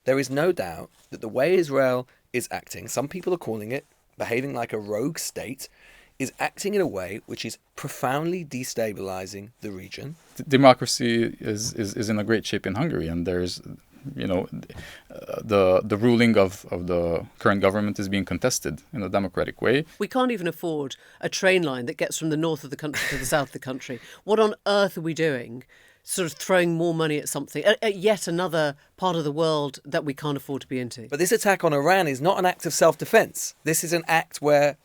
there is no doubt that the way Israel is acting, some people are calling it behaving like a rogue state, is acting in a way which is profoundly destabilizing the region. Democracy is in a great shape in Hungary, and there's, the ruling of the current government is being contested in a democratic way. We can't even afford a train line that gets from the north of the country to the south of the country. What on earth are we doing? Sort of throwing more money at something, at yet another part of the world that we can't afford to be into. But this attack on Iran is not an act of self-defense. This is an act where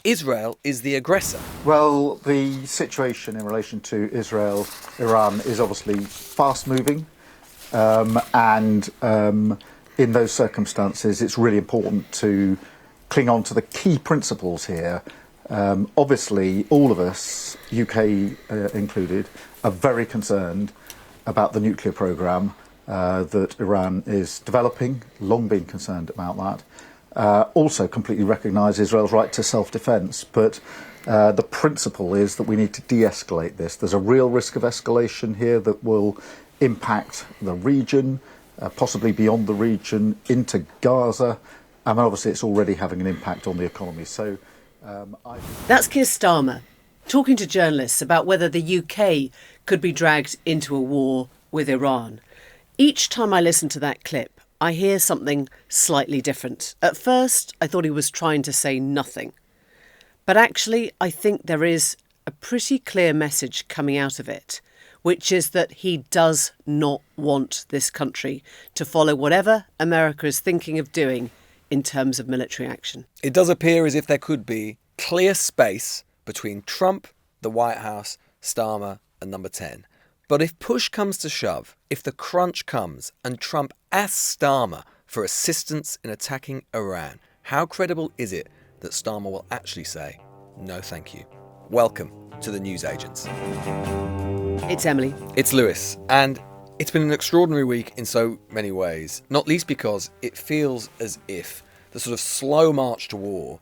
Israel is the aggressor. Well, the situation in relation to Israel, Iran is obviously fast-moving. And in those circumstances, it's really important to cling on to the key principles here. Obviously, all of us, UK included, are very concerned about the nuclear programme that Iran is developing, long been concerned about that. Also completely recognise Israel's right to self-defence, but the principle is that we need to de-escalate this. There's a real risk of escalation here that will impact the region, possibly beyond the region, into Gaza. And obviously it's already having an impact on the economy. So That's Keir Starmer talking to journalists about whether the UK could be dragged into a war with Iran. Each time I listen to that clip, I hear something slightly different. At first, I thought he was trying to say nothing. But actually, I think there is a pretty clear message coming out of it, which is that he does not want this country to follow whatever America is thinking of doing in terms of military action. It does appear as if there could be clear space between Trump, the White House, Starmer and number 10. But if push comes to shove, if the crunch comes and Trump asks Starmer for assistance in attacking Iran, how credible is it that Starmer will actually say, no thank you? Welcome to the News Agents. It's Emily. It's Lewis. And it's been an extraordinary week in so many ways, not least because it feels as if the sort of slow march to war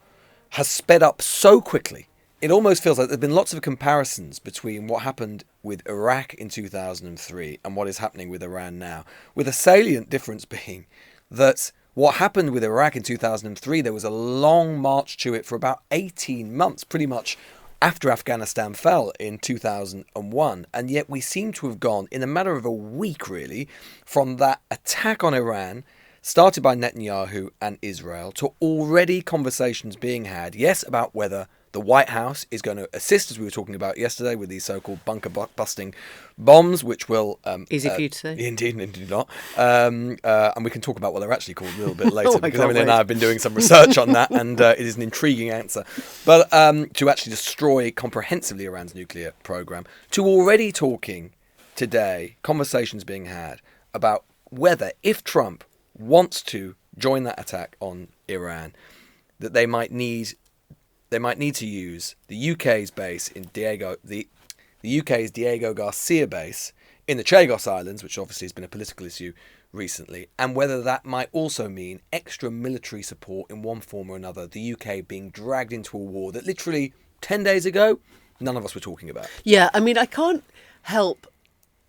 has sped up so quickly. It almost feels like there have been lots of comparisons between what happened with Iraq in 2003 and what is happening with Iran now, with a salient difference being that what happened with Iraq in 2003, there was a long march to it for about 18 months, pretty much after Afghanistan fell in 2001. And yet we seem to have gone, in a matter of a week really, from that attack on Iran, started by Netanyahu and Israel, to already conversations being had, yes, about whether the White House is going to assist, as we were talking about yesterday, with these so-called bunker-busting bombs, which will... Easy for you to say. Indeed not. And we can talk about what they're actually called a little bit later, because Emily and wait. I have been doing some research on that, and it is an intriguing answer. But to actually destroy comprehensively Iran's nuclear program, to already talking today, conversations being had about whether, if Trump wants to join that attack on Iran, that they might need to use the UK's base in the UK's Diego Garcia base in the Chagos Islands, which obviously has been a political issue recently, and whether that might also mean extra military support in one form or another, the UK being dragged into a war that literally 10 days ago, none of us were talking about. Yeah, I mean, I can't help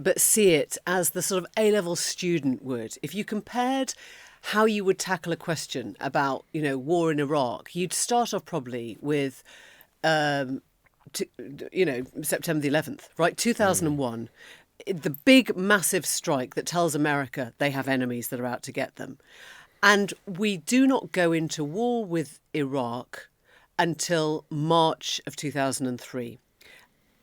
but see it as the sort of A-level student would. If you compared how you would tackle a question about, war in Iraq, you'd start off probably with, September the 11th, right? 2001, the big, massive strike that tells America they have enemies that are out to get them. And we do not go into war with Iraq until March of 2003.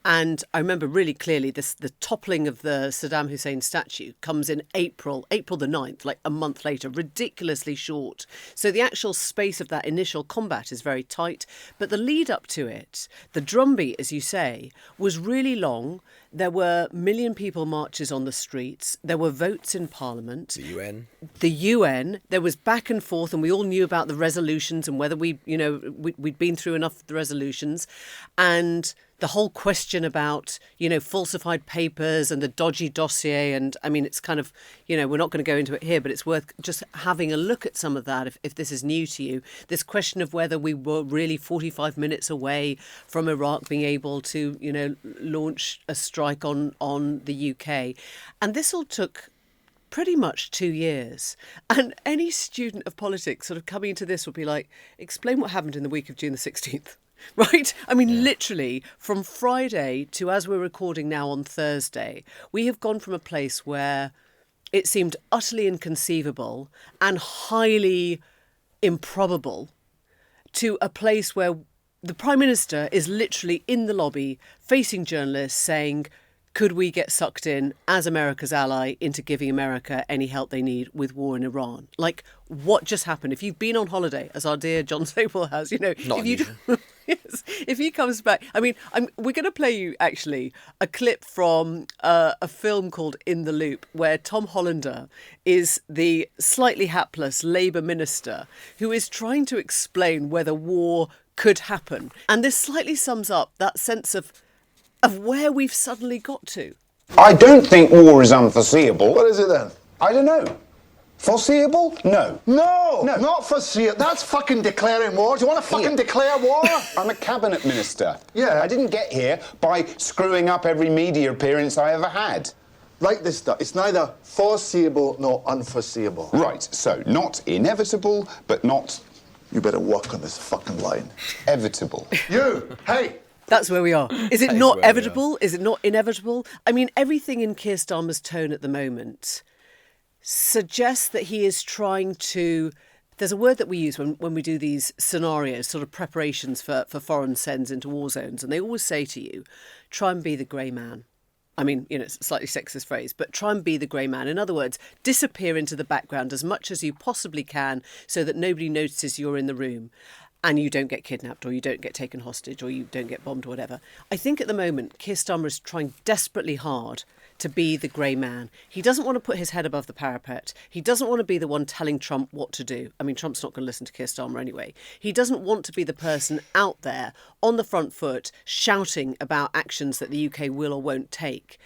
And I remember really clearly the toppling of the Saddam Hussein statue comes in April the 9th, like a month later, ridiculously short. So the actual space of that initial combat is very tight. But the lead up to it, the drumbeat, as you say, was really long. There were million people marches on the streets. There were votes in Parliament. The UN. There was back and forth, and we all knew about the resolutions and whether we'd been through enough of the resolutions. And the whole question about, falsified papers and the dodgy dossier. And I mean, it's kind of, we're not going to go into it here, but it's worth just having a look at some of that if this is new to you. This question of whether we were really 45 minutes away from Iraq being able to, launch a strike on the UK. And this all took pretty much 2 years. And any student of politics sort of coming into this would be like, explain what happened in the week of June the 16th. Right? I mean, literally, from Friday to as we're recording now on Thursday, we have gone from a place where it seemed utterly inconceivable and highly improbable to a place where the Prime Minister is literally in the lobby facing journalists saying, could we get sucked in as America's ally into giving America any help they need with war in Iran? Like, what just happened? If you've been on holiday, as our dear John Sable has, you know, yes, if he comes back, I mean, we're going to play you actually a clip from a film called In the Loop, where Tom Hollander is the slightly hapless Labour minister who is trying to explain whether war could happen. And this slightly sums up that sense of where we've suddenly got to. I don't think war is unforeseeable. What is it then? I don't know. Foreseeable? No. No, No. not foreseeable. That's fucking declaring war. Do you want to fucking declare war? I'm a cabinet minister. Yeah. I didn't get here by screwing up every media appearance I ever had. Write this down. It's neither foreseeable nor unforeseeable. Right, so not inevitable, but not You better work on this fucking line. evitable. You, hey! That's where we are. Is it That is not where we are. evitable? Is it not inevitable? I mean, everything in Keir Starmer's tone at the moment suggests that he is trying to... There's a word that we use when we do these scenarios, sort of preparations for foreign sends into war zones, and they always say to you, try and be the grey man. I mean, you know, it's a slightly sexist phrase, but try and be the grey man. In other words, disappear into the background as much as you possibly can so that nobody notices you're in the room and you don't get kidnapped or you don't get taken hostage or you don't get bombed or whatever. I think at the moment, Keir Starmer is trying desperately hard to be the grey man. He doesn't want to put his head above the parapet. He doesn't want to be the one telling Trump what to do. I mean, Trump's not going to listen to Keir Starmer anyway. He doesn't want to be the person out there on the front foot shouting about actions that the UK will or won't take.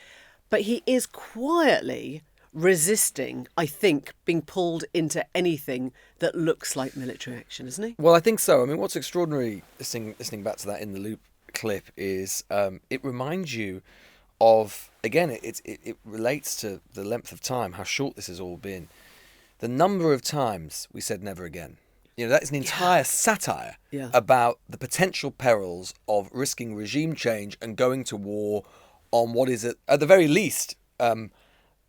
But he is quietly resisting, I think, being pulled into anything that looks like military action, isn't he? Well, I think so. I mean, what's extraordinary, listening back to that In the Loop clip, is it reminds you of, again, it relates to the length of time, how short this has all been. The number of times we said never again. You know, that is an entire satire about the potential perils of risking regime change and going to war on what is, at the very least,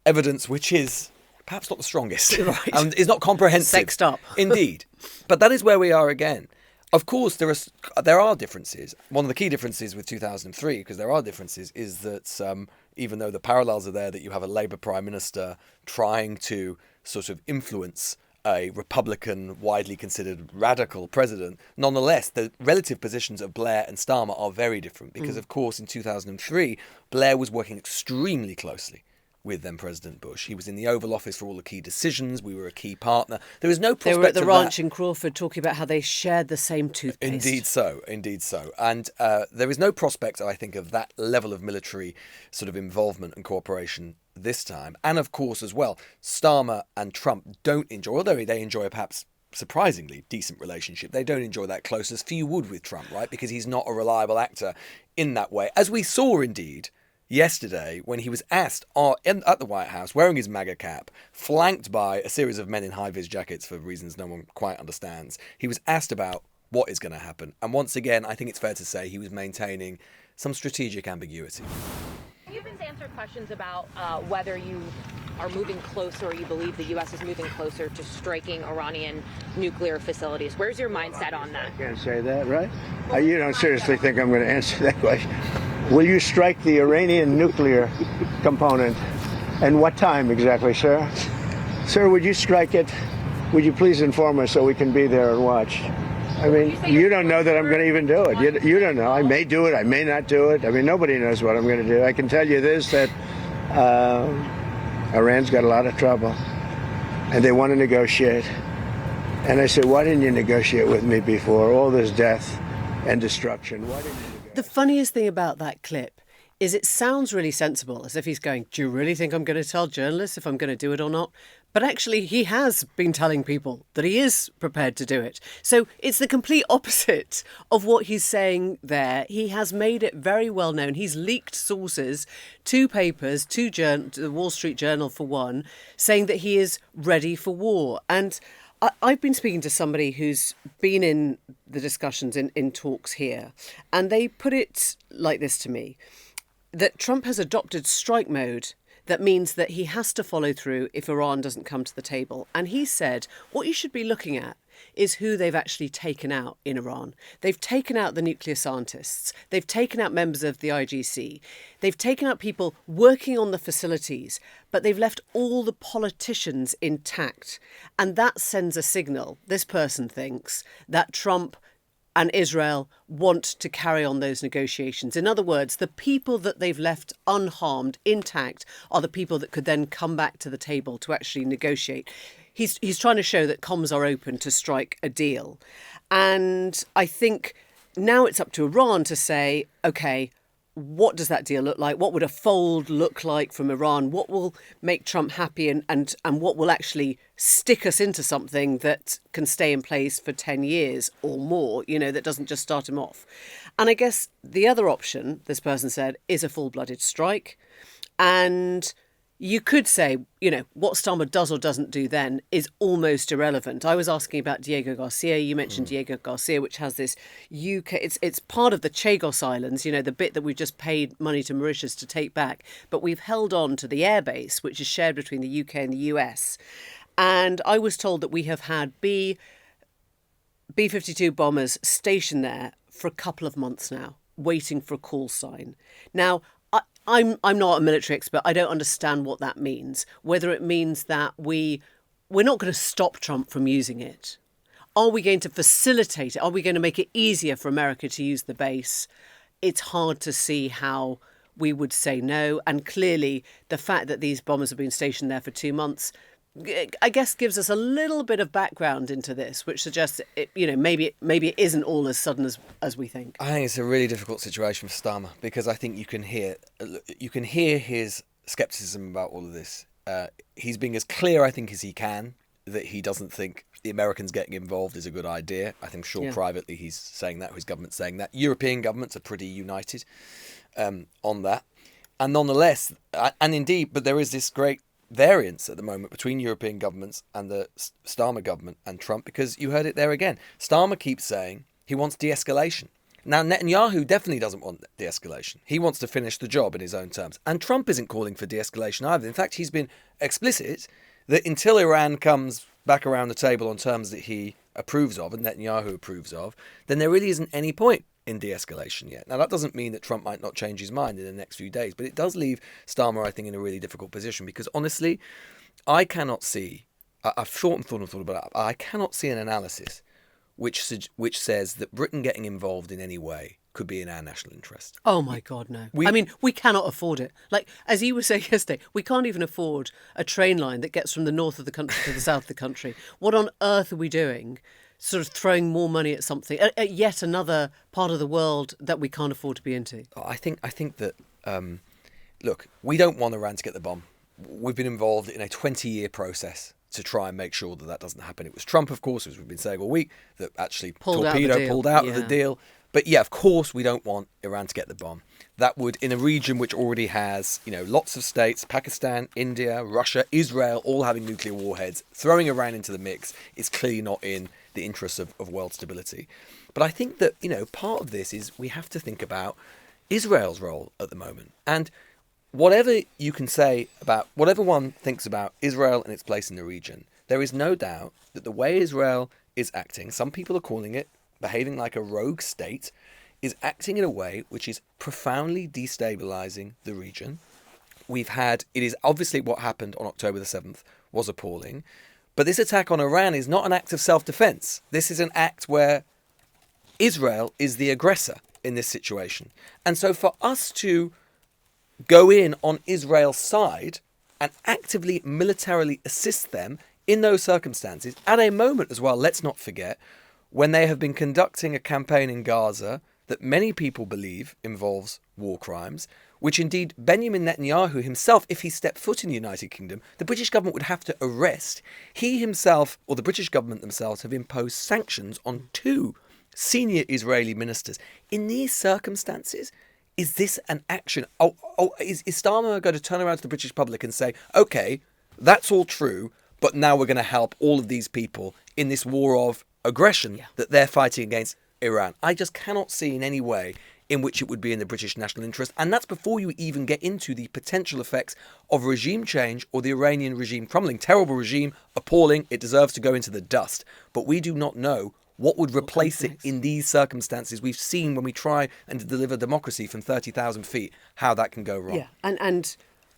evidence which is perhaps not the strongest, Right. and is not comprehensive. Sexed up. Indeed. But that is where we are again. Of course, there are differences. One of the key differences with 2003, because there are differences, is that even though the parallels are there, that you have a Labour Prime Minister trying to sort of influence a Republican, widely considered radical president, nonetheless, the relative positions of Blair and Starmer are very different because, of course, in 2003, Blair was working extremely closely with then President Bush. He was in the Oval Office for all the key decisions. We were a key partner. There was no prospect They were at the of ranch that. in Crawford talking about how they shared the same toothpaste. Indeed so. And there is no prospect, I think, of that level of military sort of involvement and cooperation this time. And of course, as well, Starmer and Trump don't enjoy, although they enjoy a perhaps surprisingly decent relationship, they don't enjoy that close as few would with Trump, right? Because he's not a reliable actor in that way. As we saw, indeed, yesterday, when he was asked at the White House, wearing his MAGA cap, flanked by a series of men in high-vis jackets for reasons no one quite understands, he was asked about what is going to happen. And once again, I think it's fair to say he was maintaining some strategic ambiguity. You've been answered questions about whether you are moving closer or you believe the U.S. is moving closer to striking Iranian nuclear facilities. Where's your mindset on that? Can't say that, right? You don't seriously think I'm going to answer that question? Will you strike the Iranian nuclear component? And what time exactly, sir? Sir, would you strike it? Would you please inform us so we can be there and watch? I mean, you don't know that I'm going to even do it. You don't know. I may do it. I may not do it. I mean, nobody knows what I'm going to do. I can tell you this, that Iran's got a lot of trouble, and they want to negotiate. And I said, why didn't you negotiate with me before? All this death and destruction. Why didn't you negotiate? The funniest thing about that clip is it sounds really sensible, as if he's going, do you really think I'm going to tell journalists if I'm going to do it or not? But actually, he has been telling people that he is prepared to do it. So it's the complete opposite of what he's saying there. He has made it very well known. He's leaked sources to papers, to the Wall Street Journal for one, saying that he is ready for war. And I've been speaking to somebody who's been in the discussions in talks here, and they put it like this to me, that Trump has adopted strike mode. That means that he has to follow through if Iran doesn't come to the table. And he said what you should be looking at is who they've actually taken out in Iran. They've taken out the nuclear scientists. They've taken out members of the IGC. They've taken out people working on the facilities, but they've left all the politicians intact. And that sends a signal, this person thinks, that Trump and Israel want to carry on those negotiations. In other words, the people that they've left unharmed, intact, are the people that could then come back to the table to actually negotiate. He's trying to show that comms are open to strike a deal. And I think now it's up to Iran to say, OK, what does that deal look like? What would a fold look like from Iran? What will make Trump happy and what will actually stick us into something that can stay in place for 10 years or more, that doesn't just start him off? And I guess the other option, this person said, is a full-blooded strike. And you could say, what Starmer does or doesn't do then is almost irrelevant. I was asking about Diego Garcia. You mentioned Diego Garcia, which has this UK... It's part of the Chagos Islands, the bit that we've just paid money to Mauritius to take back. But we've held on to the airbase, which is shared between the UK and the US. And I was told that we have had B-52 bombers stationed there for a couple of months now, waiting for a call sign. Now, I'm not a military expert. I don't understand what that means. Whether it means that we're not going to stop Trump from using it. Are we going to facilitate it? Are we going to make it easier for America to use the base? It's hard to see how we would say no. And clearly, the fact that these bombers have been stationed there for 2 months, I guess, gives us a little bit of background into this, which suggests maybe it isn't all as sudden as we think. I think it's a really difficult situation for Starmer because I think you can hear his scepticism about all of this. He's being as clear, I think, as he can that he doesn't think the Americans getting involved is a good idea. I think privately he's saying that, or his government's saying that. European governments are pretty united on that, and nonetheless, and indeed, but there is this great variance at the moment between European governments and the Starmer government and Trump, because you heard it there again. Starmer keeps saying he wants de-escalation. Now, Netanyahu definitely doesn't want de-escalation. He wants to finish the job in his own terms. And Trump isn't calling for de-escalation either. In fact, he's been explicit that until Iran comes back around the table on terms that he approves of and Netanyahu approves of, then there really isn't any point in de-escalation yet. Now, that doesn't mean that Trump might not change his mind in the next few days, but it does leave Starmer, I think, in a really difficult position because, honestly, I cannot see, I've thought about it, I cannot see an analysis which says that Britain getting involved in any way could be in our national interest. Oh, my God, no. We cannot afford it. Like, as you were saying yesterday, we can't even afford a train line that gets from the north of the country to the south of the country. What on earth are we doing? Sort of throwing more money at something, at yet another part of the world that we can't afford to be into. I think that, look, we don't want Iran to get the bomb. We've been involved in a 20-year process to try and make sure that doesn't happen. It was Trump, of course, as we've been saying all week, that actually pulled out of the deal. But yeah, of course, we don't want Iran to get the bomb. That would, in a region which already has, lots of states, Pakistan, India, Russia, Israel, all having nuclear warheads, throwing Iran into the mix is clearly not in the interests of world stability. But I think that, part of this is we have to think about Israel's role at the moment. And whatever you can say about, whatever one thinks about Israel and its place in the region, there is no doubt that the way Israel is acting, some people are calling it behaving like a rogue state, is acting in a way which is profoundly destabilizing the region. It is obviously what happened on October the 7th was appalling, but this attack on Iran is not an act of self-defense. This is an act where Israel is the aggressor in this situation. And so for us to go in on Israel's side and actively militarily assist them in those circumstances, at a moment as well, let's not forget, when they have been conducting a campaign in Gaza that many people believe involves war crimes, which indeed Benjamin Netanyahu himself, if he stepped foot in the United Kingdom, the British government would have to arrest. He himself, or the British government themselves, have imposed sanctions on 2 senior Israeli ministers. In these circumstances, is this an action? Is Starmer going to turn around to the British public and say, okay, that's all true, but now we're going to help all of these people in this war of aggression that they're fighting against Iran? I just cannot see in any way in which it would be in the British national interest. And that's before you even get into the potential effects of regime change or the Iranian regime crumbling. Terrible regime, appalling, it deserves to go into the dust. But we do not know what would replace it in these circumstances. We've seen when we try and deliver democracy from 30,000 feet, how that can go wrong. Yeah,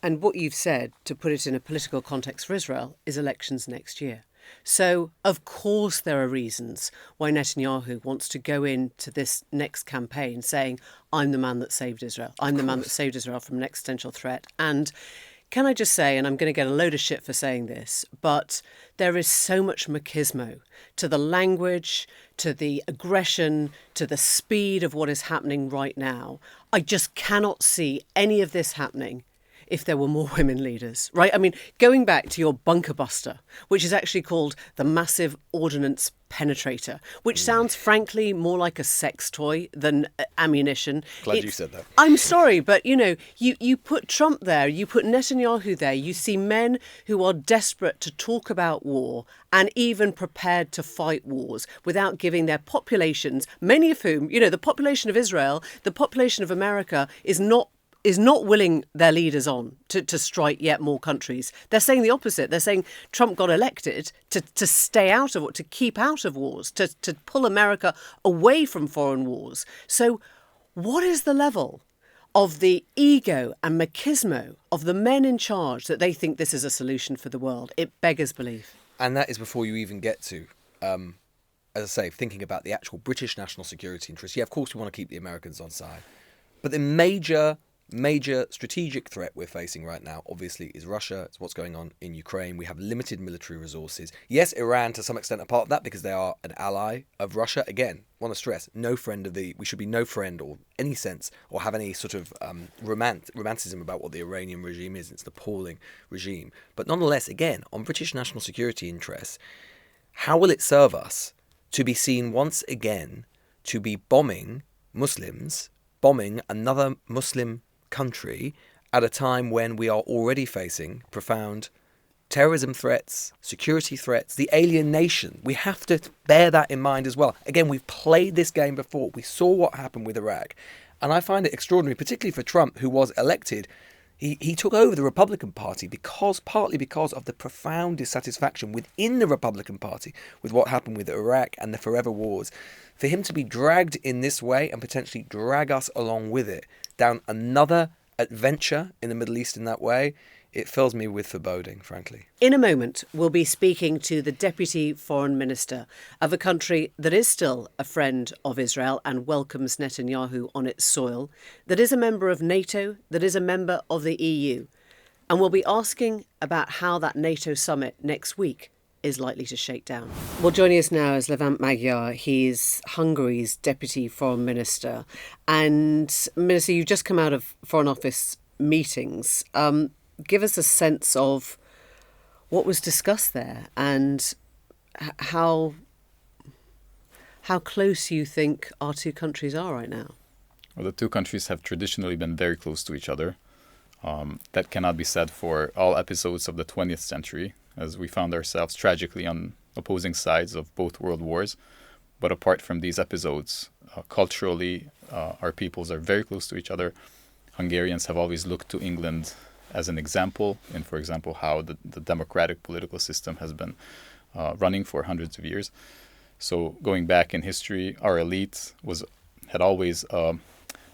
and what you've said, to put it in a political context for Israel, is elections next year. So, of course, there are reasons why Netanyahu wants to go into this next campaign saying, I'm the man that saved Israel. I'm the man that saved Israel from an existential threat. And can I just say, and I'm going to get a load of shit for saying this, but there is so much machismo to the language, to the aggression, to the speed of what is happening right now. I just cannot see any of this happening if there were more women leaders, right? I mean, going back to your bunker buster, which is actually called the Massive Ordnance Penetrator, which sounds frankly more like a sex toy than ammunition. Glad you said that. I'm sorry, but you put Trump there, you put Netanyahu there, you see men who are desperate to talk about war and even prepared to fight wars without giving their populations, many of whom, the population of Israel, the population of America is not willing their leaders on to strike yet more countries. They're saying the opposite. They're saying Trump got elected to stay out of, to keep out of wars, to pull America away from foreign wars. So what is the level of the ego and machismo of the men in charge that they think this is a solution for the world? It beggars belief. And that is before you even get to, as I say, thinking about the actual British national security interests. Yeah, of course we want to keep the Americans on side. But the major strategic threat we're facing right now, obviously, is Russia. It's what's going on in Ukraine. We have limited military resources. Yes, Iran, to some extent, are part of that because they are an ally of Russia. Again, want to stress, we should be no friend or any sense or have any sort of romanticism about what the Iranian regime is. It's an appalling regime. But nonetheless, again, on British national security interests, how will it serve us to be seen once again to be bombing Muslims, bombing another Muslim country at a time when we are already facing profound terrorism threats, security threats, the alienation? We have to bear that in mind as well. Again, we've played this game before. We saw what happened with Iraq. And I find it extraordinary, particularly for Trump, who was elected. He took over the Republican Party partly because of the profound dissatisfaction within the Republican Party with what happened with Iraq and the forever wars. For him to be dragged in this way and potentially drag us along with it down another adventure in the Middle East in that way, it fills me with foreboding, frankly. In a moment, we'll be speaking to the Deputy Foreign Minister of a country that is still a friend of Israel and welcomes Netanyahu on its soil, that is a member of NATO, that is a member of the EU. And we'll be asking about how that NATO summit next week is likely to shake down. Well, joining us now is Levent Magyar. He's Hungary's Deputy Foreign Minister. And, Minister, you've just come out of Foreign Office meetings. Give us a sense of what was discussed there and how close you think our two countries are right now. Well, the two countries have traditionally been very close to each other. That cannot be said for all episodes of the 20th century, as we found ourselves tragically on opposing sides of both world wars. But apart from these episodes, culturally, our peoples are very close to each other. Hungarians have always looked to England as an example in, for example, how the democratic political system has been running for hundreds of years. So going back in history, our elite had always a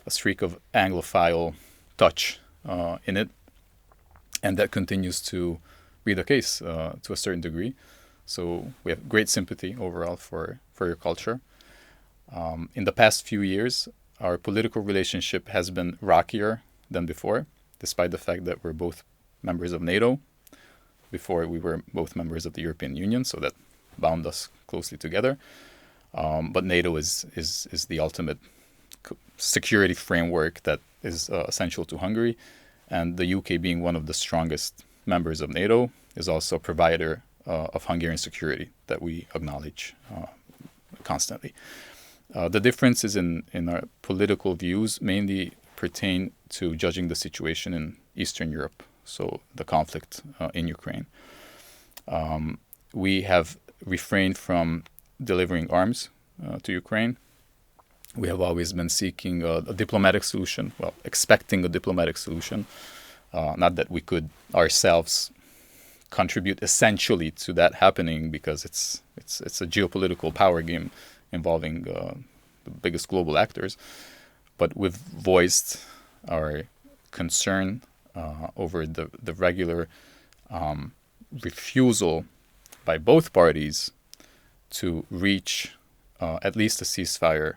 streak of Anglophile touch in it, and that continues to be the case to a certain degree. So we have great sympathy overall for your culture. In the past few years, our political relationship has been rockier than before, despite the fact that we're both members of NATO. Before, we were both members of the European Union, so that bound us closely together. But NATO is the ultimate security framework that is essential to Hungary. And the UK, being one of the strongest members of NATO, is also a provider of Hungarian security that we acknowledge constantly. The differences in our political views mainly pertain to judging the situation in Eastern Europe, so the conflict in Ukraine. We have refrained from delivering arms to Ukraine. We have always been seeking a diplomatic solution, well, expecting a diplomatic solution. Not that we could ourselves contribute essentially to that happening, because it's a geopolitical power game involving the biggest global actors. But we've voiced our concern over the regular refusal by both parties to reach at least a ceasefire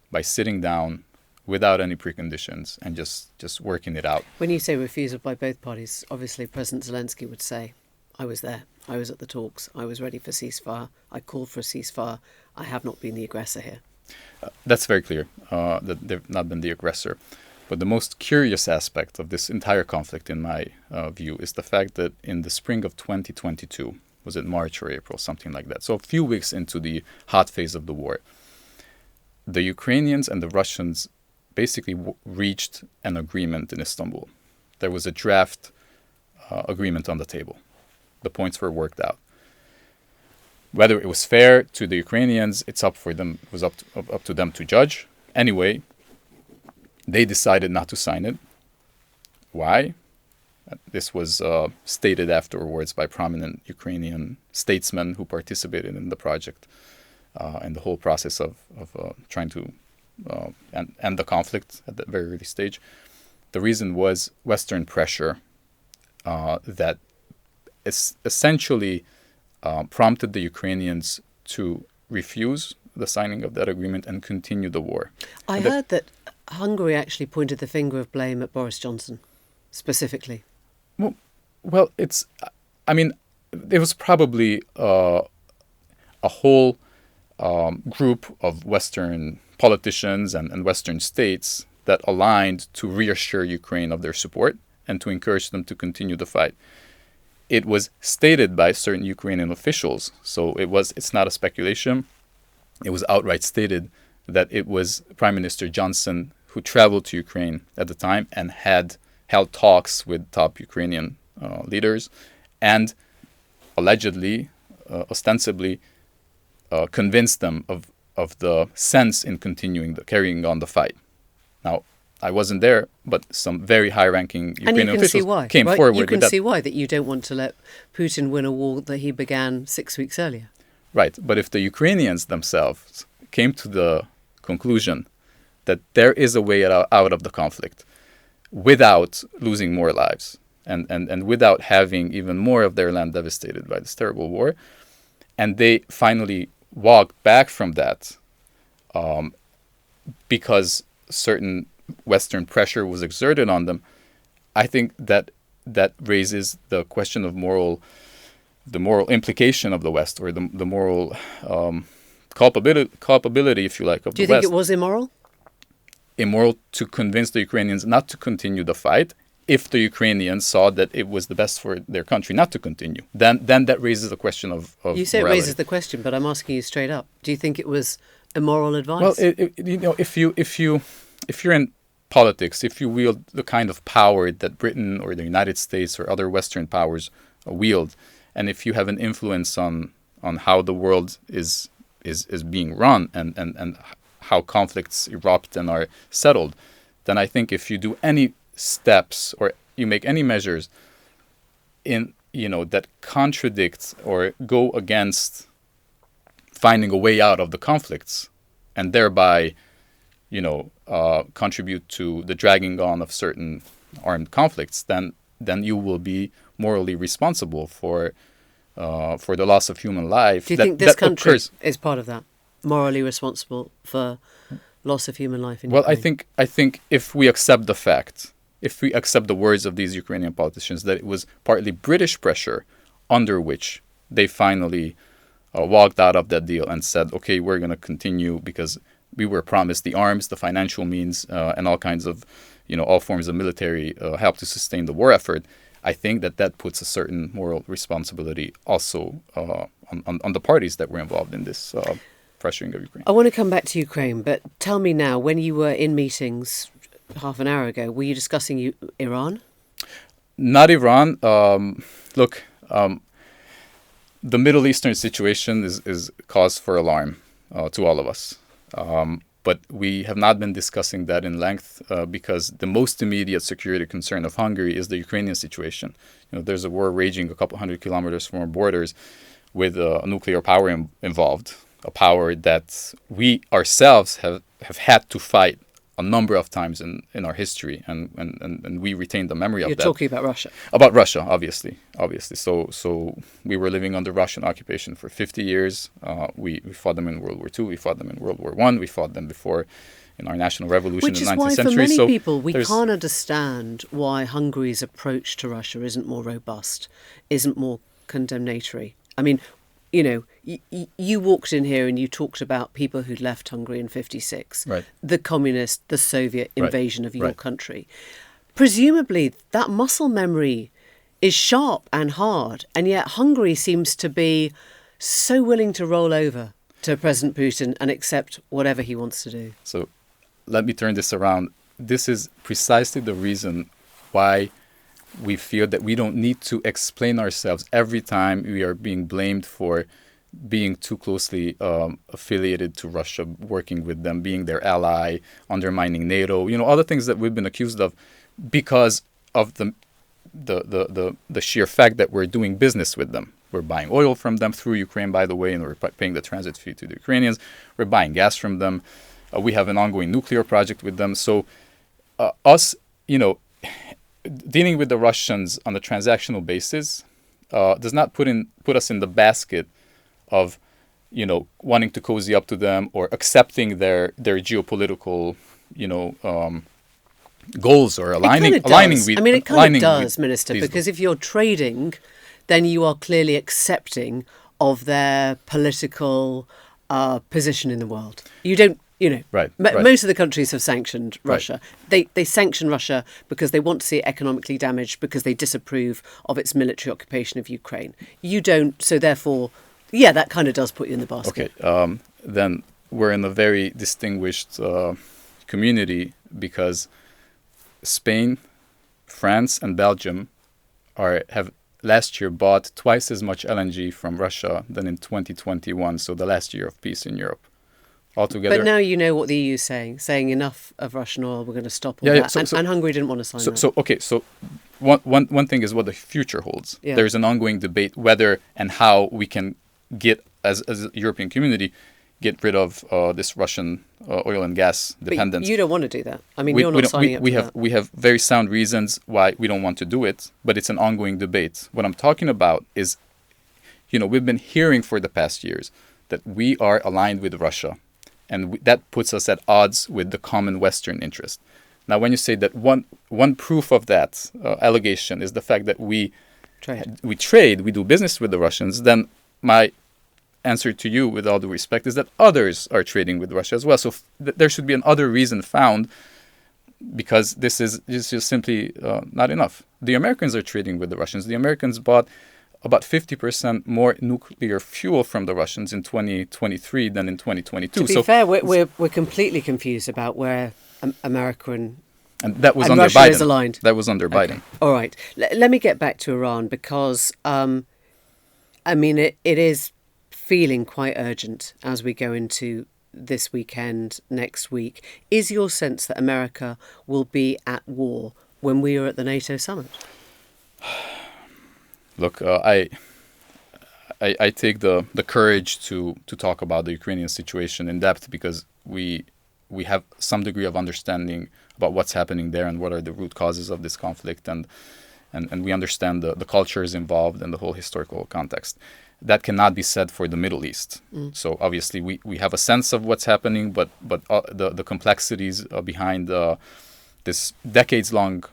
by sitting down without any preconditions and just working it out. When you say refusal by both parties, obviously President Zelensky would say, I was there, I was at the talks, I was ready for ceasefire, I called for a ceasefire, I have not been the aggressor here. That's very clear, that they've not been the aggressor. But the most curious aspect of this entire conflict, in my view, is the fact that in the spring of 2022, was it March or April, something like that, so a few weeks into the hot phase of the war, the Ukrainians and the Russians basically reached an agreement in Istanbul. There was a draft agreement on the table. The points were worked out. Whether it was fair to the Ukrainians, it's up for them. It was up to them to judge. Anyway, they decided not to sign it. Why? This was stated afterwards by prominent Ukrainian statesmen who participated in the project and the whole process of trying to end the conflict at that very early stage. The reason was Western pressure that essentially prompted the Ukrainians to refuse the signing of that agreement and continue the war. I heard that Hungary actually pointed the finger of blame at Boris Johnson, specifically. Well, it was probably a whole group of Western politicians and Western states that aligned to reassure Ukraine of their support and to encourage them to continue the fight. It was stated by certain Ukrainian officials, so it's not a speculation. It was outright stated that it was Prime Minister Johnson who traveled to Ukraine at the time and had held talks with top Ukrainian leaders and allegedly, ostensibly, convinced them of the sense in carrying on the fight. Now, I wasn't there, but some very high-ranking Ukrainian officials came forward with that. You can see why, that you don't want to let Putin win a war that he began 6 weeks earlier. Right, but if the Ukrainians themselves came to the conclusion that there is a way out of the conflict without losing more lives and without having even more of their land devastated by this terrible war, and they finally walked back from that because certain Western pressure was exerted on them, I think that raises the question of the moral implication of the West, or the moral culpability, if you like, of the West. Do you think it was immoral? Immoral to convince the Ukrainians not to continue the fight if the Ukrainians saw that it was the best for their country not to continue. Then that raises the question of You say morality. It raises the question, but I'm asking you straight up. Do you think it was immoral advice? Well, if you're in politics, if you wield the kind of power that Britain or the United States or other Western powers wield, and if you have an influence on how the world is being run and how conflicts erupt and are settled, then I think if you do any steps or you make any measures that contradict or go against finding a way out of the conflicts, and thereby contribute to the dragging on of certain armed conflicts, then you will be morally responsible for the loss of human life. Do you think this country is part of that? Morally responsible for loss of human life in Ukraine? I think if we accept the fact, if we accept the words of these Ukrainian politicians, that it was partly British pressure under which they finally walked out of that deal and said, okay, we're going to continue because we were promised the arms, the financial means, and all kinds of, all forms of military help to sustain the war effort. I think that puts a certain moral responsibility also on the parties that were involved in this pressuring of Ukraine. I want to come back to Ukraine, but tell me now, when you were in meetings half an hour ago, were you discussing Iran? Not Iran. Look, the Middle Eastern situation is cause for alarm to all of us. But we have not been discussing that in length because the most immediate security concern of Hungary is the Ukrainian situation. There's a war raging a couple hundred kilometers from our borders with a nuclear power involved, a power that we ourselves have had to fight a number of times in our history, and we retain the memory of that. You're talking about Russia. About Russia, obviously. So we were living under Russian occupation for 50 years. We fought them in World War II. We fought them in World War I. We fought them before in our national revolution in the 19th century. Which is why, for many people, we can't understand why Hungary's approach to Russia isn't more robust, isn't more condemnatory. I mean, you walked in here and you talked about people who'd left Hungary in 1956, right. The communist, the Soviet invasion of your country. Presumably, that muscle memory is sharp and hard, and yet Hungary seems to be so willing to roll over to President Putin and accept whatever he wants to do. So let me turn this around. This is precisely the reason why we feel that we don't need to explain ourselves every time we are being blamed for being too closely affiliated to Russia, working with them, being their ally, undermining NATO, all the things that we've been accused of because of the sheer fact that we're doing business with them. We're buying oil from them through Ukraine, by the way, and we're paying the transit fee to the Ukrainians. We're buying gas from them. We have an ongoing nuclear project with them. So dealing with the Russians on a transactional basis does not put us in the basket of, wanting to cozy up to them or accepting their geopolitical, goals or aligning with. It kind of does, Minister, because if you're trading, then you are clearly accepting of their political position in the world. You don't. Right. Most of the countries have sanctioned Russia. Right. They sanction Russia because they want to see it economically damaged, because they disapprove of its military occupation of Ukraine. You don't, so therefore, that kind of does put you in the basket. Okay, then we're in a very distinguished community because Spain, France, and Belgium have last year bought twice as much LNG from Russia than in 2021, so the last year of peace in Europe. Altogether. But now you know what the EU is saying enough of Russian oil, we're going to stop all that. And Hungary didn't want to sign that. So one thing is what the future holds. Yeah. There's an ongoing debate whether and how we can get, as a European community, get rid of this Russian oil and gas dependence. But you don't want to do that. I mean, you're not signing up to that. We have very sound reasons why we don't want to do it, but it's an ongoing debate. What I'm talking about is, we've been hearing for the past years that we are aligned with Russia. And that puts us at odds with the common Western interest. Now, when you say that one proof of that allegation is the fact that we do business with the Russians, then my answer to you, with all due respect, is that others are trading with Russia as well. So there should be another reason found, because this is just simply not enough. The Americans are trading with the Russians. The Americans bought about 50% more nuclear fuel from the Russians in 2023 than in 2022. To be fair, we're completely confused about where America and that was under Russia Biden. Is aligned. That was under Biden. All right. Let me get back to Iran because, it is feeling quite urgent as we go into this weekend, next week. Is your sense that America will be at war when we are at the NATO summit? Look, I take the courage to talk about the Ukrainian situation in depth because we have some degree of understanding about what's happening there and what are the root causes of this conflict, and we understand the cultures involved and the whole historical context. That cannot be said for the Middle East. So obviously we have a sense of what's happening, but the complexities behind this decades-long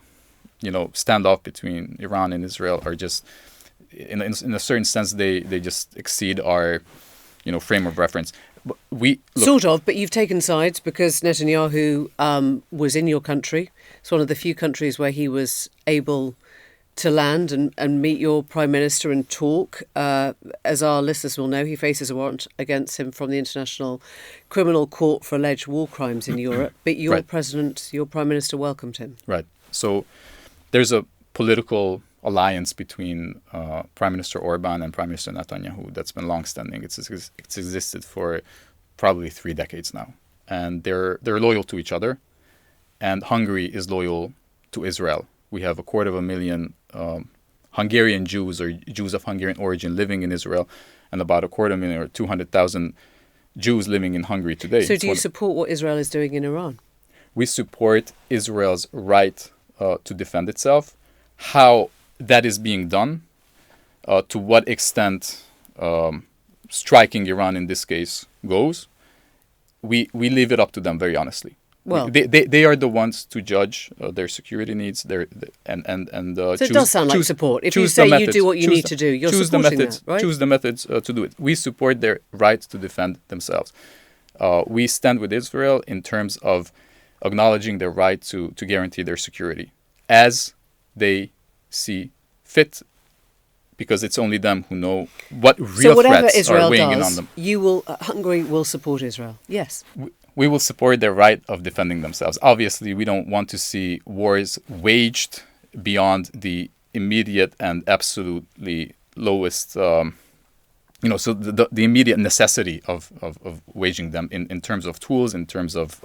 standoff between Iran and Israel are just, in a certain sense, they just exceed our frame of reference. We look, sort of, but you've taken sides because Netanyahu was in your country. It's one of the few countries where he was able to land and meet your Prime Minister and talk. As our listeners will know, he faces a warrant against him from the International Criminal Court for alleged war crimes in Europe. But your President, your Prime Minister welcomed him. Right. So there's a political alliance between Prime Minister Orban and Prime Minister Netanyahu that's been long-standing. It's existed for probably 3 decades now, and they're loyal to each other. And Hungary is loyal to Israel. We have 250,000 Hungarian Jews or Jews of Hungarian origin living in Israel, and about 250,000 or 200,000 Jews living in Hungary today. So do you support what Israel is doing in Iran? We support Israel's right to defend itself. How that is being done, to what extent striking Iran in this case goes, we leave it up to them, very honestly. Well, they are the ones to judge their security needs. So it does sound like support. If you say you do what you need to do, you're supporting that, right? Choose the methods to do it. We support their right to defend themselves. We stand with Israel in terms of acknowledging their right to guarantee their security as they see fit, because it's only them who know what real threats Israel are weighing does, in on them. Hungary will support Israel. Yes. We will support their right of defending themselves. Obviously, we don't want to see wars waged beyond the immediate and absolutely lowest, so the immediate necessity of waging them in terms of tools, in terms of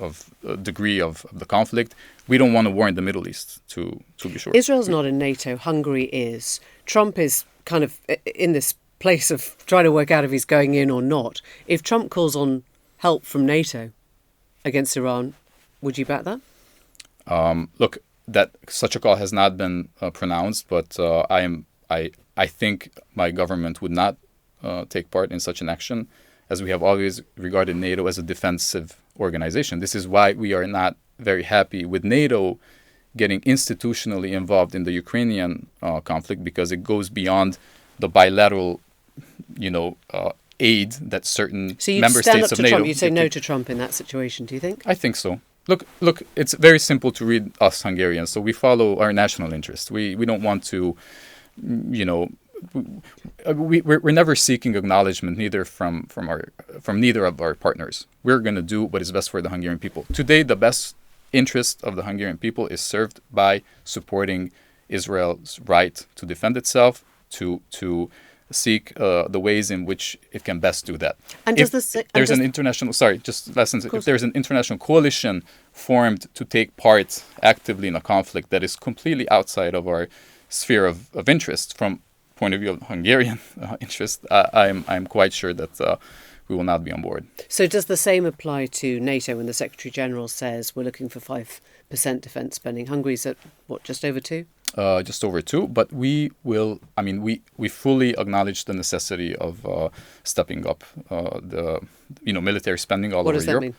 degree of the conflict. We don't want a war in the Middle East, to be sure. Israel's not in NATO. Hungary is. Trump is kind of in this place of trying to work out if he's going in or not. If Trump calls on help from NATO against Iran, would you back that? Look, that such a call has not been pronounced, but I think my government would not take part in such an action, as we have always regarded NATO as a defensive organization. This is why we are not very happy with NATO getting institutionally involved in the Ukrainian conflict, because it goes beyond the bilateral, aid that certain member states of NATO. Trump, you'd say no to Trump in that situation, do you think? I think so. Look, it's very simple to read us Hungarians. So we follow our national interest. We don't want to, we're never seeking acknowledgement, neither from neither of our partners. We're going to do what is best for the Hungarian people. Today, the best interest of the Hungarian people is served by supporting Israel's right to defend itself, to seek the ways in which it can best do that. And if there's an international coalition formed to take part actively in a conflict that is completely outside of our sphere of interest, from point of view of Hungarian interest, I'm quite sure that we will not be on board. So does the same apply to NATO when the Secretary General says we're looking for 5% defence spending? Hungary's at, just over 2%? Just over 2%, but we fully acknowledge the necessity of stepping up the military spending all over Europe. What does that mean?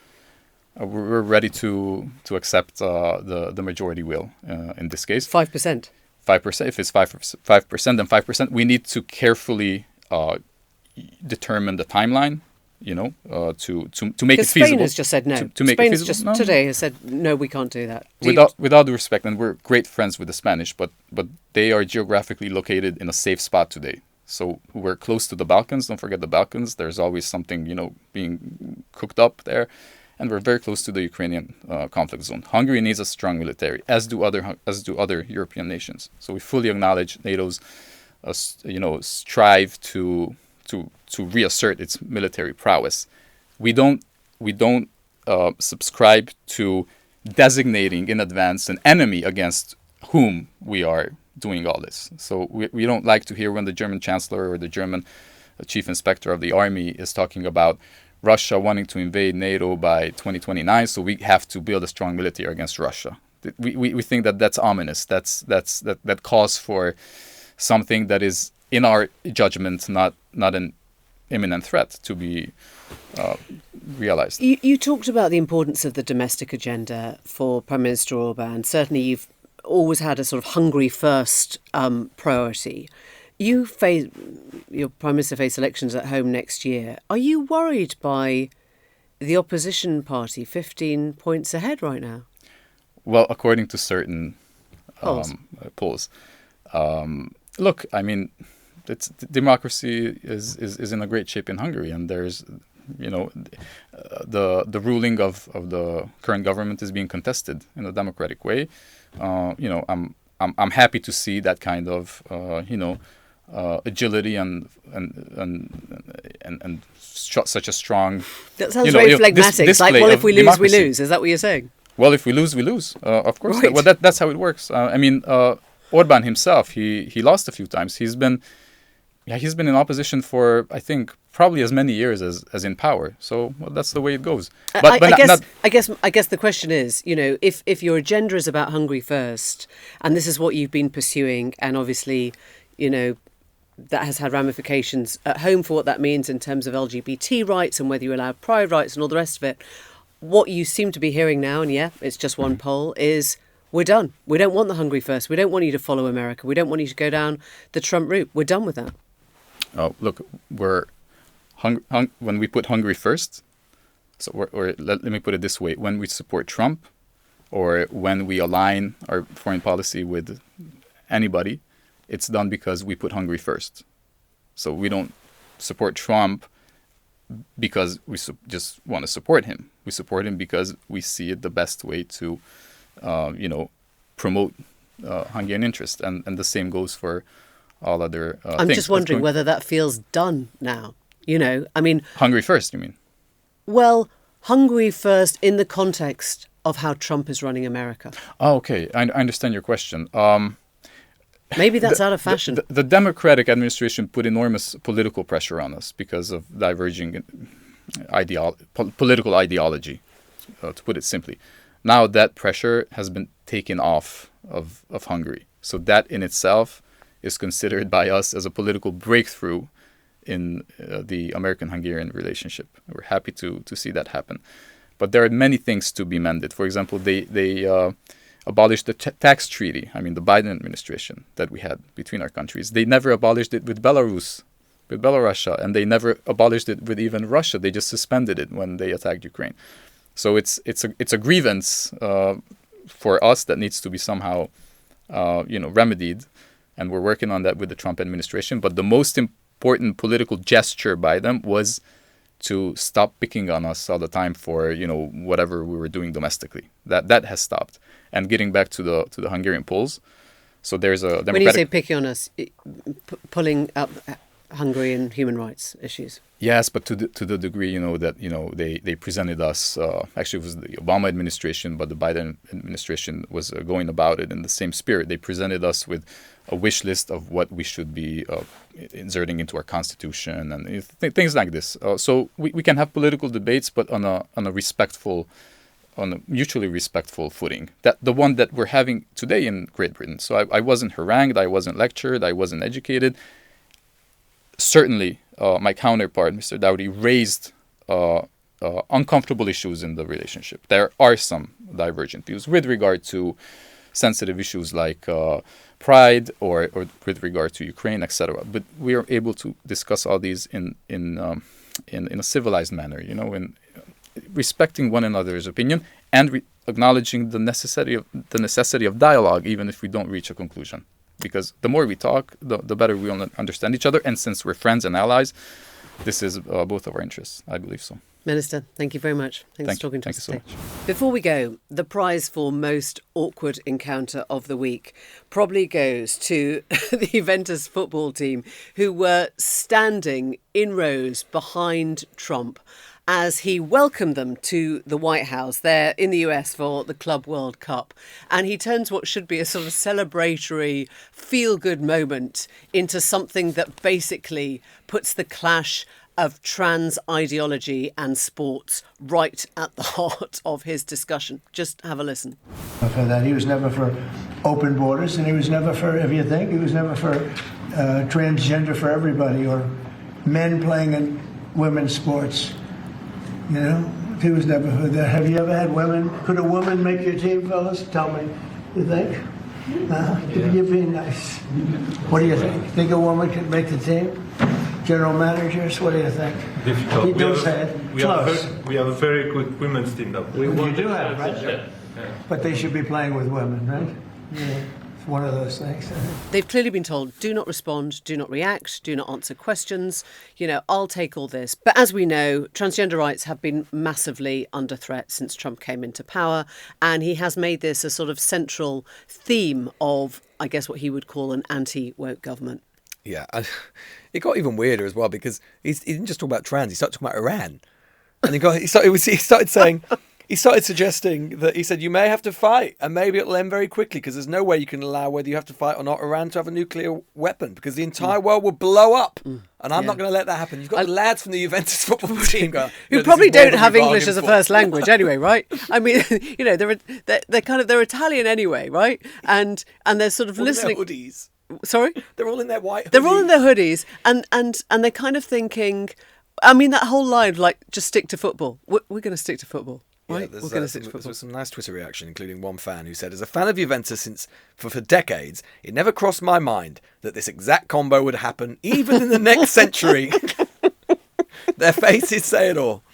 We're ready to accept the majority will in this case. 5%. 5%. If it's 5%, then 5%. We need to carefully determine the timeline. To make it feasible. Because Spain has just said no. To make it feasible. Today has said no, we can't do that. Without due respect, and we're great friends with the Spanish, but they are geographically located in a safe spot today. So we're close to the Balkans. Don't forget the Balkans. There's always something being cooked up there, and we're very close to the Ukrainian conflict zone. Hungary needs a strong military, as do other European nations. So we fully acknowledge NATO's strive to reassert its military prowess. We don't subscribe to designating in advance an enemy against whom we are doing all this. So we don't like to hear when the German Chancellor or the German Chief Inspector of the Army is talking about Russia wanting to invade NATO by 2029, so we have to build a strong military against Russia. We think that's ominous. That calls for something that is, in our judgment, not an imminent threat to be realized. You talked about the importance of the domestic agenda for Prime Minister Orban. Certainly you've always had a sort of Hungary first priority. Your Prime Minister face elections at home next year. Are you worried by the opposition party 15 points ahead right now? Well, according to certain polls. Look, I mean, democracy is in a great shape in Hungary, and there's, the ruling of the current government is being contested in a democratic way. I'm happy to see that kind of agility and such a strong. That sounds very phlegmatic. It's like, well, if we lose, democracy. we lose. Is that what you're saying? Well, if we lose, we lose. Of course. Right. Well, that's how it works. Orban himself, he lost a few times. He's been in opposition for, I think, probably as many years as in power. So that's the way it goes. But I guess the question is, if your agenda is about Hungary first, and this is what you've been pursuing, and obviously, that has had ramifications at home for what that means in terms of LGBT rights and whether you allow pride rights and all the rest of it. What you seem to be hearing now, and it's just one poll, is we're done. We don't want the Hungary first. We don't want you to follow America. We don't want you to go down the Trump route. We're done with that. Oh, look, when we put Hungary first, let me put it this way: when we support Trump, or when we align our foreign policy with anybody, it's done because we put Hungary first. So we don't support Trump because we just want to support him. We support him because we see it the best way to, promote Hungarian interest, and the same goes for all other things. I'm just wondering whether that feels done now. Hungary first, you mean? Well, Hungary first in the context of how Trump is running America. Oh, okay. I understand your question. Maybe that's out of fashion. The Democratic administration put enormous political pressure on us because of diverging political ideology, to put it simply. Now that pressure has been taken off of Hungary. So that in itself is considered by us as a political breakthrough in the American-Hungarian relationship. We're happy to see that happen. But there are many things to be mended. For example, they abolished the tax treaty, the Biden administration that we had between our countries. They never abolished it with Belarus, and they never abolished it with even Russia. They just suspended it when they attacked Ukraine. So it's a grievance for us that needs to be somehow remedied, and we're working on that with the Trump administration. But the most important political gesture by them was to stop picking on us all the time for whatever we were doing domestically. That has stopped. And getting back to the Hungarian polls, so there's a democratic... When you say picking on us, pulling up Hungarian human rights issues. Yes, but to the degree that they presented us. Actually, it was the Obama administration, but the Biden administration was going about it in the same spirit. They presented us with a wish list of what we should be inserting into our constitution and things like this. So we can have political debates, but on a respectful, on a mutually respectful footing. That the one that we're having today in Great Britain. So I wasn't harangued, I wasn't lectured, I wasn't educated. Certainly, my counterpart, Mr. Dowdy, raised uncomfortable issues in the relationship. There are some divergent views with regard to sensitive issues like pride or with regard to Ukraine, etc. But we are able to discuss all these in a civilized manner, in respecting one another's opinion and acknowledging the necessity of dialogue, even if we don't reach a conclusion. Because the more we talk, the better we understand each other. And since we're friends and allies, this is both of our interests. I believe so. Minister, thank you very much. Thanks for talking to us today. Thank you so much. Before we go, the prize for most awkward encounter of the week probably goes to the Juventus football team, who were standing in rows behind Trump as he welcomed them to the White House there in the US for the Club World Cup. And he turns what should be a sort of celebratory, feel-good moment into something that basically puts the clash of trans ideology and sports right at the heart of his discussion. Just have a listen. For that, he was never for open borders, and he was never for, if you think, he was never for transgender for everybody, or men playing in women's sports. He was never for that. Have you ever had women? Could a woman make your team, fellas? Tell me. You think? You're being nice. What do you think? Think a woman could make the team? General managers, what do you think? Difficult. You don't say it. We have a very good women's team now. You do have, right? Yeah. But they should be playing with women, right? Yeah. It's one of those things. They've clearly been told, do not respond, do not react, do not answer questions. I'll take all this. But as we know, transgender rights have been massively under threat since Trump came into power. And he has made this a sort of central theme of, I guess, what he would call an anti-woke government. Yeah, and it got even weirder as well because he didn't just talk about trans, he started talking about Iran. And he started suggesting that he said, you may have to fight and maybe it'll end very quickly because there's no way you can allow whether you have to fight or not Iran to have a nuclear weapon because the entire world will blow up. And I'm not going to let that happen. You've got the lads from the Juventus football team going, who probably don't have English as a first language anyway, right? I mean, they're Italian anyway, right? And they're sort of listening. Their hoodies. Sorry? They're all in their white hoodies. They're all in their hoodies and they're kind of thinking, I mean, that whole line of like, just stick to football. We're going to stick to football. Right? Yeah, there's some nice Twitter reaction, including one fan who said, as a fan of Juventus for decades, it never crossed my mind that this exact combo would happen even in the next century. Their faces say it all.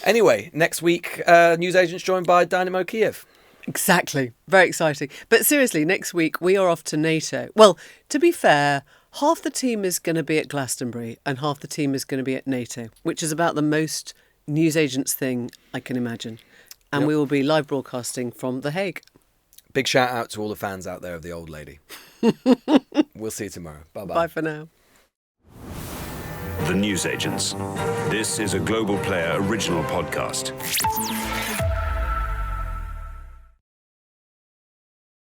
Anyway, next week, newsagents joined by Dynamo Kiev. Exactly. Very exciting. But seriously, next week we are off to NATO. Well, to be fair, half the team is going to be at Glastonbury and half the team is going to be at NATO, which is about the most newsagents thing I can imagine. And we will be live broadcasting from The Hague. Big shout out to all the fans out there of the old lady. We'll see you tomorrow. Bye-bye. Bye for now. The Newsagents. This is a Global Player original podcast.